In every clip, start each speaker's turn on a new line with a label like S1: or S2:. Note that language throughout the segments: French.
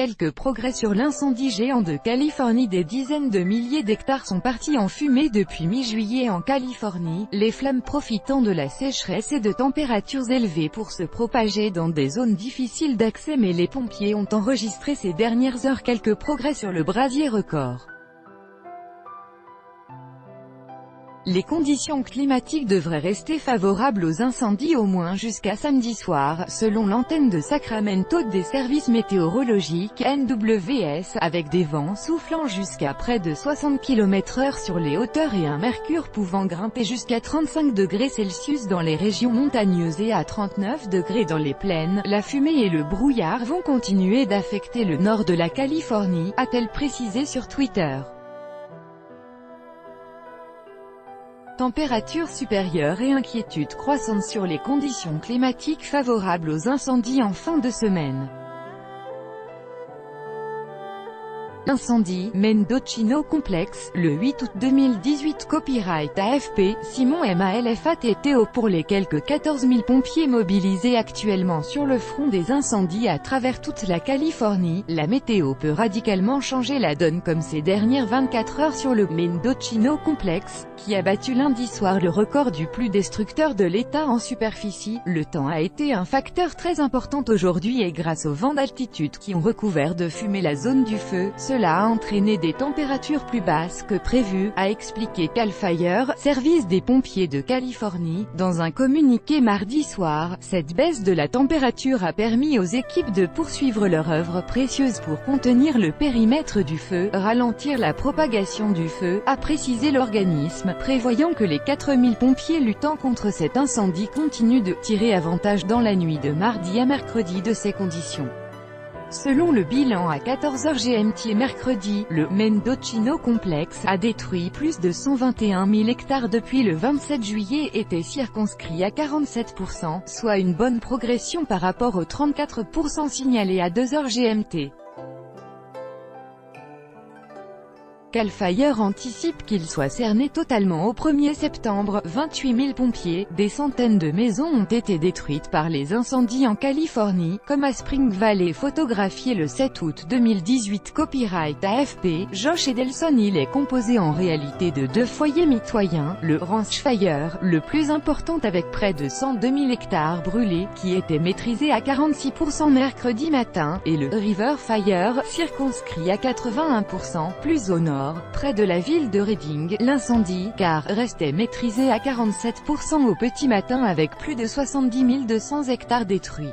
S1: quelques progrès sur l'incendie géant de Californie. Des dizaines de milliers d'hectares sont partis en fumée depuis mi-juillet en Californie, les flammes profitant de la sécheresse et de températures élevées pour se propager dans des zones difficiles d'accès, mais les pompiers ont enregistré ces dernières heures quelques progrès sur le brasier record. Les conditions climatiques devraient rester favorables aux incendies au moins jusqu'à samedi soir, selon l'antenne de Sacramento des services météorologiques NWS, avec des vents soufflant jusqu'à près de 60 km/h sur les hauteurs et un mercure pouvant grimper jusqu'à 35 degrés Celsius dans les régions montagneuses et à 39 degrés dans les plaines. La fumée et le brouillard vont continuer d'affecter le nord de la Californie, a-t-elle précisé sur Twitter. Température supérieure et inquiétude croissante sur les conditions climatiques favorables aux incendies en fin de semaine. Incendie, Mendocino Complex, le 8 août 2018. Copyright AFP, Simon Malfatto. Pour les quelques 14 000 pompiers mobilisés actuellement sur le front des incendies à travers toute la Californie, la météo peut radicalement changer la donne comme ces dernières 24 heures sur le Mendocino Complex, qui a battu lundi soir le record du plus destructeur de l'État en superficie. Le temps a été un facteur très important aujourd'hui et grâce aux vents d'altitude qui ont recouvert de fumée la zone du feu, cela a entraîné des températures plus basses que prévu, a expliqué Cal Fire, service des pompiers de Californie, dans un communiqué mardi soir. Cette baisse de la température a permis aux équipes de poursuivre leur œuvre précieuse pour contenir le périmètre du feu, ralentir la propagation du feu, a précisé l'organisme, prévoyant que les 4000 pompiers luttant contre cet incendie continuent de tirer avantage dans la nuit de mardi à mercredi de ces conditions. Selon le bilan à 14h GMT mercredi, le Mendocino Complex a détruit plus de 121 000 hectares depuis le 27 juillet et était circonscrit à 47%, soit une bonne progression par rapport aux 34% signalés à 2h GMT. Cal Fire anticipe qu'il soit cerné totalement au 1er septembre. 28 000 pompiers, des centaines de maisons ont été détruites par les incendies en Californie, comme à Spring Valley photographié le 7 août 2018. Copyright AFP, Josh Edelson. Il est composé en réalité de deux foyers mitoyens, le Ranch Fire, le plus important avec près de 102 000 hectares brûlés, qui était maîtrisé à 46% mercredi matin, et le River Fire, circonscrit à 81%, plus au nord, près de la ville de Redding. L'incendie, car, restait maîtrisé à 47% au petit matin avec plus de 70 200 hectares détruits.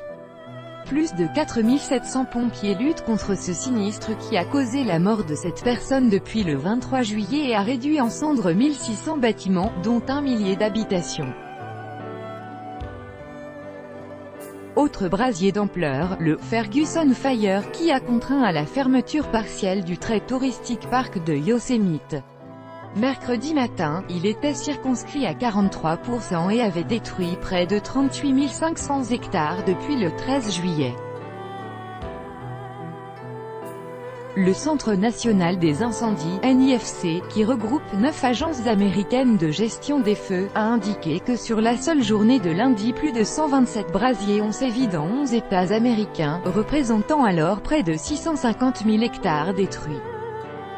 S1: Plus de 4 700 pompiers luttent contre ce sinistre qui a causé la mort de 7 personnes depuis le 23 juillet et a réduit en cendres 1600 bâtiments, dont un millier d'habitations. Autre brasier d'ampleur, le Ferguson Fire, qui a contraint à la fermeture partielle du très touristique parc de Yosemite. Mercredi matin, il était circonscrit à 43% et avait détruit près de 38 500 hectares depuis le 13 juillet. Le Centre national des incendies, NIFC, qui regroupe 9 agences américaines de gestion des feux, a indiqué que sur la seule journée de lundi plus de 127 brasiers ont sévi dans 11 États américains, représentant alors près de 650 000 hectares détruits.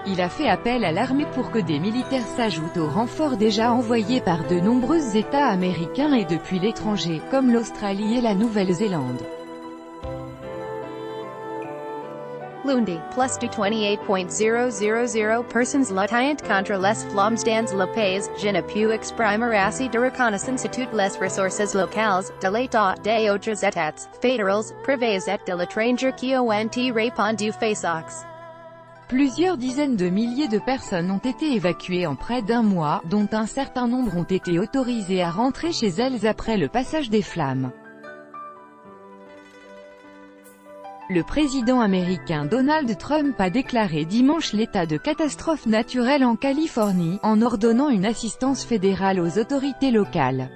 S1: Il a fait appel à l'armée pour que des militaires s'ajoutent aux renforts déjà envoyés par de nombreux États américains et depuis l'étranger, comme l'Australie et la Nouvelle-Zélande.
S2: Lundi, plus de 28.000 personnes luttent contre les flammes dans le pays, je ne peux exprimer assez de reconnaissance à toutes les ressources locales, de l'État, des autres États, fédéraux, privés et de l'étranger qui ont répondu face-aux.
S1: Plusieurs dizaines de milliers de personnes ont été évacuées en près d'un mois, dont un certain nombre ont été autorisées à rentrer chez elles après le passage des flammes. Le président américain Donald Trump a déclaré dimanche l'état de catastrophe naturelle en Californie, en ordonnant une assistance fédérale aux autorités locales.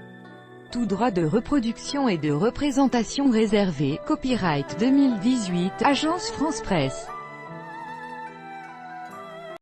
S1: Tout droit de reproduction et de représentation réservé. Copyright 2018, Agence France Presse.